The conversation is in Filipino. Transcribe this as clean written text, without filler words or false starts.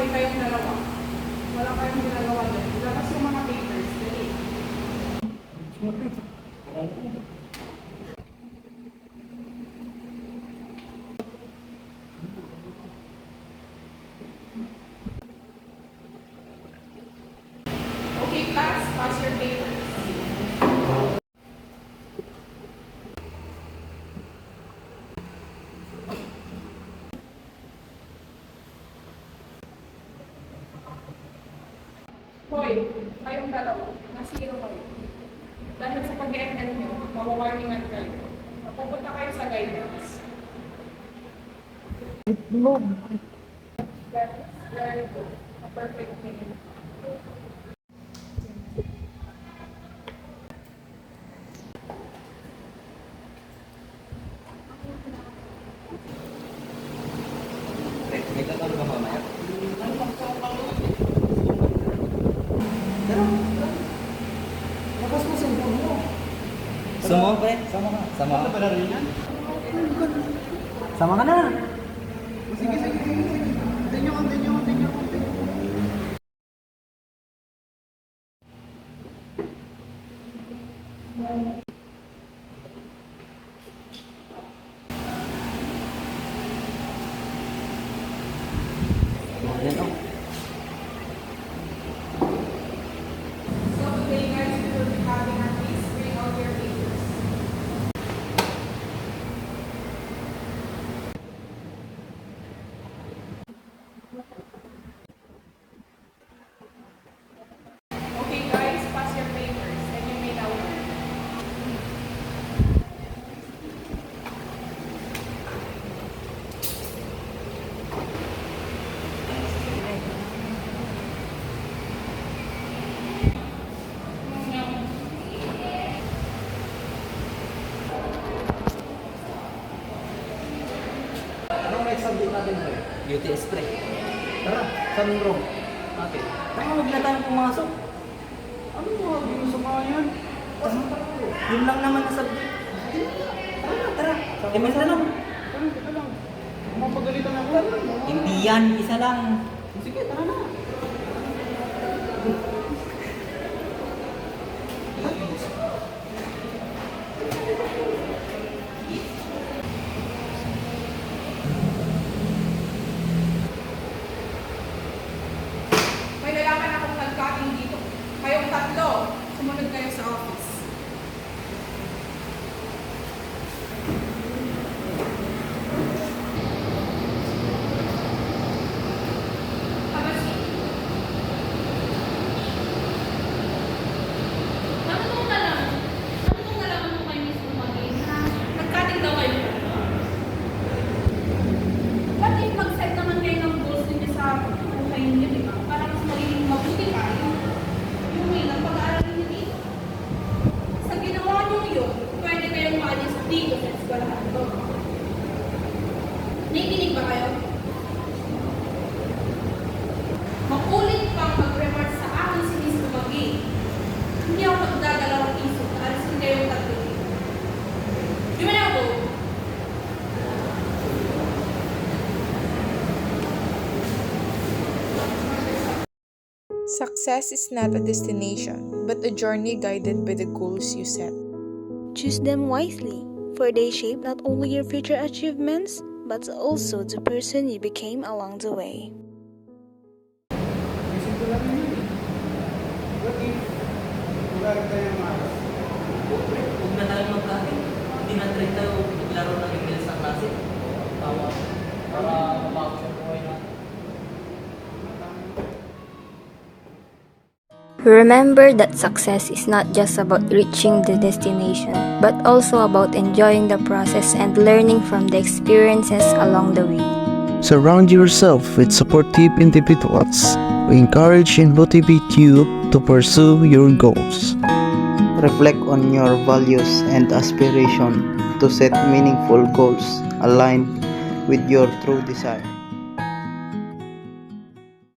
Kayong dalawa. Wala kayong ginagawa doon. Labas yung mga papers. Dali. Okay, class. Pass your papers. Hoy, kayong dalawa, nasiro kayo. Dahil sa pag-ML nyo, mawawarningan kayo. Pupunta kayo sa guidance. Very good. A perfect thing. May tatalo ka mamaya? Labas mo sa mo. Sama pre? Sama ka. Sama ka. Pala rin yan? Sama ka na. Sige, sige, sige. Continue. Yan oh. So today guys, we will be having our quiz. Bring out your papers. Okay guys, pass your papers and you may now learn. Anong next subject natin ngayon? UTS pre. Tara, saan room? Bakit? Tama, huwag na tayong pumasok. Ano mo? Hindi sa mga yan. Yun lang naman na subject. Tara. Email na lang. Teka lang. Mapagalitan ako. Hindi yan, isa lang. Sige, tara na. May lalaman akong nag-cutting dito. Kayong tatlo, sumunod kayo sa office. Habasi. Ano tong nalaman? Ano tong nalaman mo kay Miss Umagin? Nag-cutting daw kayo. Ba't mag-set naman kayo ng goals ninyo sa buhay ninyo, di ba? Para mas magiging mabuti pa yung ilang pag-aaral ninyo dito. Sa ginawa niyo yun, pwede kayong maalis dito sa eskwelahan to. Nakikinig ba kayo? Makulit pang mag-remark sa akin si Miss Umagin. Hindi ako magdadalawang iso, alisin kayong tatlo. Di ba na ako? Success is not a destination, but a journey guided by the goals you set. Choose them wisely, for they shape not only your future achievements, but also the person you became along the way. Isip ko lang yun. What if wala tayo malas? Huwag na tayo magkain. Hindi na try tayo maglaro ng email sa klase. Tawa. Para mapakot sa buhay natin. Remember that success is not just about reaching the destination, but also about enjoying the process and learning from the experiences along the way. Surround yourself with supportive individuals who encourage and motivate you to pursue your goals. Reflect on your values and aspiration to set meaningful goals aligned with your true desire.